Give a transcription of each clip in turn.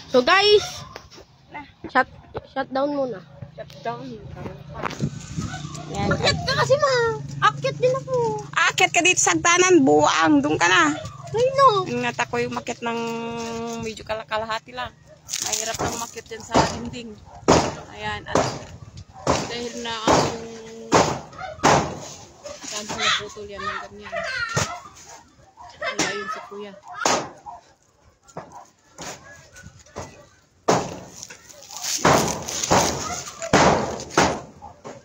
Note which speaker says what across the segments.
Speaker 1: So guys, shut down muna.
Speaker 2: Shut down.
Speaker 1: Yan. Akit ka kasi ma. Akit din ako.
Speaker 2: Akit ka dito sa hagdanan, buang. Doon ka na.
Speaker 1: Ay no.
Speaker 2: Ingat ako yung makit ng medyo kalahati lang. Mahirap lang makit yan sa dingding. Ayan. At dahil na ang saan sa naputol yan ng ganyan. Wala yun sa kuya.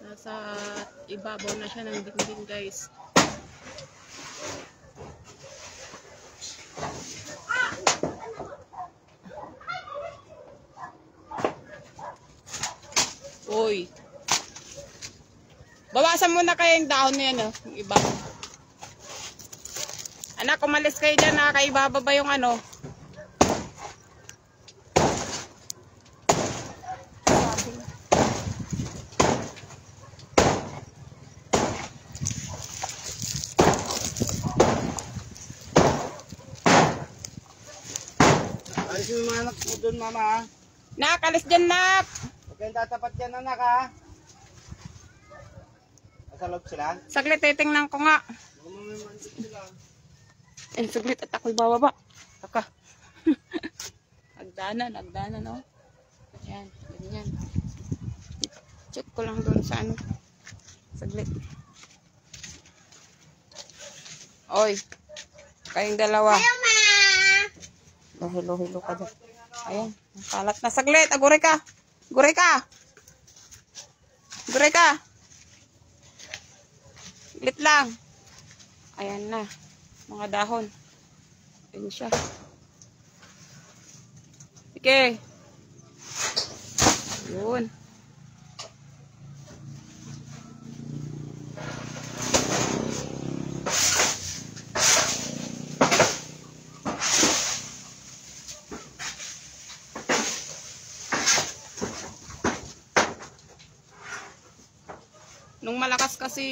Speaker 2: Nasa ibabaw na siya ng dingding guys. Uy. Bawasan mo na kayo yung dahon na yan, oh. Yung iba. Anak, umalis kayo dyan, nakakaibababa yung ano.
Speaker 3: Alis mo yung mga anak mo doon, mama, ha?
Speaker 2: Nak, alis dyan, nak.
Speaker 3: Huwag kayong tatapat dyan, anak, ha? Nasa loob sila?
Speaker 2: Saglit, titingnan ko nga.
Speaker 3: Mamamimandit sila.
Speaker 2: Eh, saglit at ako'y bababa. Saka. Hagdanan, oh. Ayan, ganyan. Check ko lang doon sa ano. Saglit. Oy, kayong dalawa. Hilo ka dyan. Ayan, kalat na. Saglit, aguray ka. Guray ka. Saglit lang. Ayan na. Mga dahon. Ayan siya. Sige. Yun. Nung malakas kasi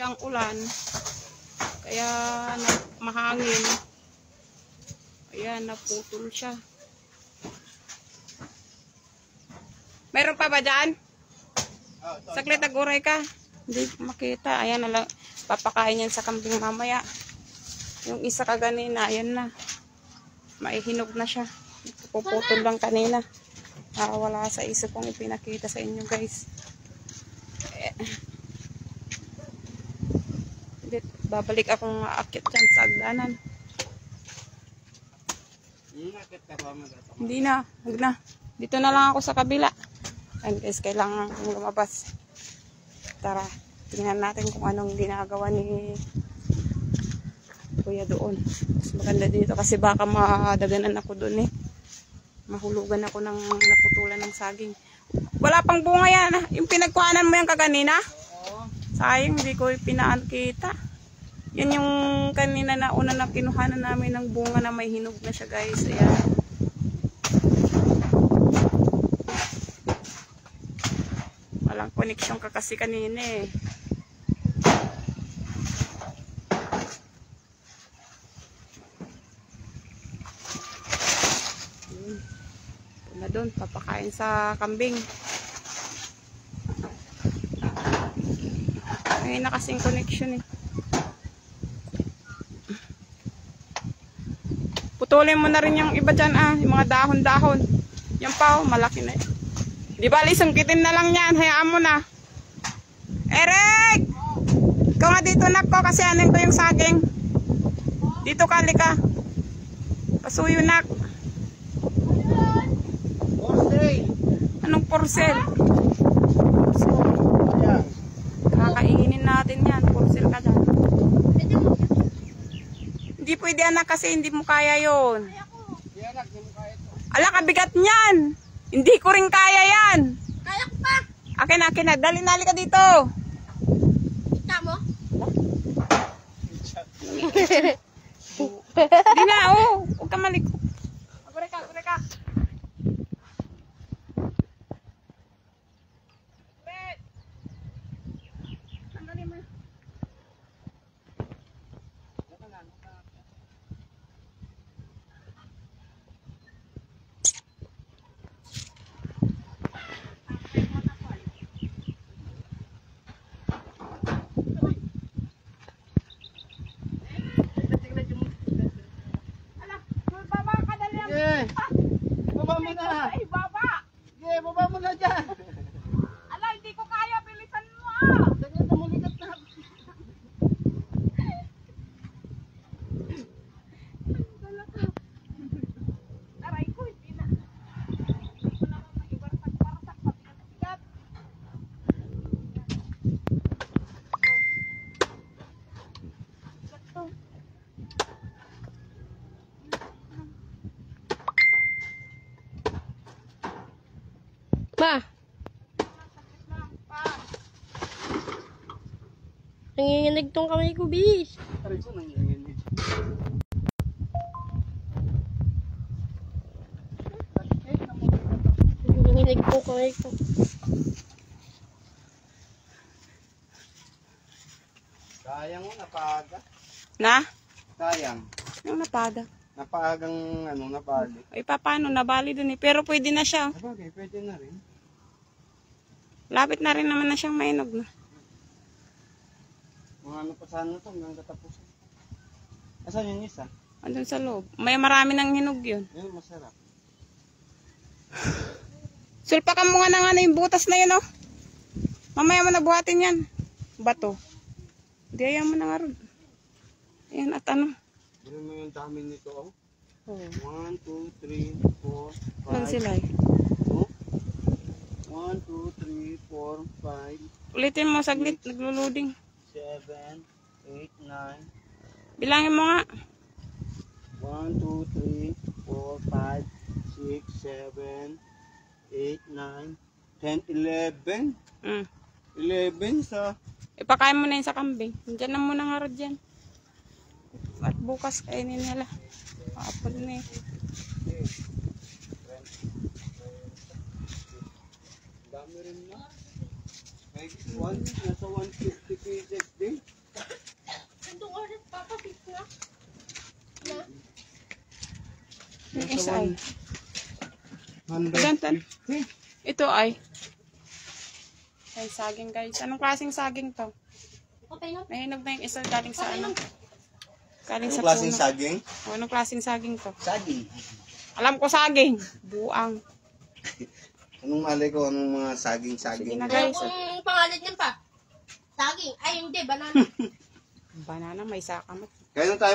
Speaker 2: ang ulan, kaya mahangin, ayan, naputol siya. Meron pa ba dyan? Saglit, aguray ka. Hindi makita. Ayan, papakain yan sa kambing mamaya. Yung isa kaganina, ayan na. Maihinog na siya. Puputol lang kanina. Wala sa isip kong ipinakita sa inyo guys. Babalik akong aakyat dyan sa agdanan. Hindi na, huwag na. Dito na lang ako sa kabila. Ayun guys, kailangan akong lumabas. Tara, tingnan natin kung anong ginagawa ni kuya doon. Mas maganda dito kasi baka madaganan ako doon eh. Mahulugan ako ng naputulan ng saging. Wala pang bunga yan. Yung pinagkuhanan mo yan kaganina? Sayang, hindi ko pinakita. Yan yung kanina na una na kinuhanan namin ng bunga na may hinog na siya guys. Ayan. Walang connection ka kasi kanina eh. Ito na doon, papakain sa kambing. Ay na kasing connection eh. Putulin mo na rin yung iba dyan yung mga dahon-dahon. Yan pa malaki na eh. Di ba, sungkitin na lang yan. Hayaan mo na. Eric! Ikaw nga dito nak ko kasi anin ko yung saging. Dito ka, lika. Pasuyo nak. Anong porcel? Kakainin natin yan. Porcel ka dyan. Hindi pwede anak kasi hindi mo kaya yun. Ala, kabigat niyan. Hindi ko rin kaya yan.
Speaker 1: Kaya ko pa.
Speaker 2: Akin na. Dali ka dito.
Speaker 1: Kita mo?
Speaker 2: Hindi na, oh. Huwag ka maliko. Aguray ka. Sandali mo.
Speaker 3: Eh, baba mo na.
Speaker 2: Ay, baba!
Speaker 3: Sige, baba mo na dyan.
Speaker 2: Ala, hindi ko kaya. Bilisan mo ah!
Speaker 3: Ganyan na mulikat na.
Speaker 2: Aray ko, hindi na. Hindi ko naman maibarsak para sa pabigat-bigat.
Speaker 1: Ma, nanginginig tong kamay ko, bis.
Speaker 3: Aray ko, nanginginig.
Speaker 1: Nanginginig tong kamay ko.
Speaker 3: Sayang mo, napaga.
Speaker 2: Na?
Speaker 3: Sayang.
Speaker 2: Yung napada.
Speaker 3: Napagang, napali.
Speaker 2: Ay, paano? Nabali dun eh. Pero pwede na siya.
Speaker 3: Sabagay, pwede na rin.
Speaker 2: Lapit na rin naman na siyang mainog na.
Speaker 3: Mga ano pa sana ito, hanggang katapusan. Asan yung isa?
Speaker 2: Andun sa loob. May marami ng hinog yun.
Speaker 3: Yun, masarap.
Speaker 2: Sulpakan mo nga ng ano yung butas na yun, oh. Mamaya mo na buhatin yan. Bato. Diyan mo na nga ron. Ayan, at ano.
Speaker 3: Ganun mo yung dami nito, oh.
Speaker 2: Oh.
Speaker 3: 1, 2, 3, 4, 5.
Speaker 2: Ilan sila eh?
Speaker 3: 1, 2, 3, 4, 5,
Speaker 2: Ulitin mo saglit. Naglo-loading.
Speaker 3: 7, 8, 9.
Speaker 2: Bilangin mo nga.
Speaker 3: 1, 2, 3, 4, 5, 6, 7, 8, 9, 10, 11. 11 sa...
Speaker 2: Ipakain mo na yun sa kambing. Diyan na muna nga rin dyan. At bukas kainin nila. Apple na eh.
Speaker 3: Dami rin na. Nasa 150 pieces din.
Speaker 1: Itong oras, papasik na.
Speaker 2: Yung isa ay.
Speaker 3: 150.
Speaker 2: Ito ay. Ay, saging guys. Anong klaseng saging to?
Speaker 1: Okay na.
Speaker 2: Nahinog na yung isa galing sa ano? Galing sa
Speaker 3: Anong klaseng
Speaker 2: puno.
Speaker 3: saging?
Speaker 2: O, anong klaseng saging to?
Speaker 3: Saging.
Speaker 2: Alam ko saging. Buang.
Speaker 3: Anong malay ko, anong mga
Speaker 2: Sige
Speaker 3: saging-saging?
Speaker 2: na
Speaker 1: Ano
Speaker 2: guys.
Speaker 1: kung pangalan niyan pa? Saging. Ay, hindi. Banana.
Speaker 2: Banana may sakamot.
Speaker 3: Kaya na tayo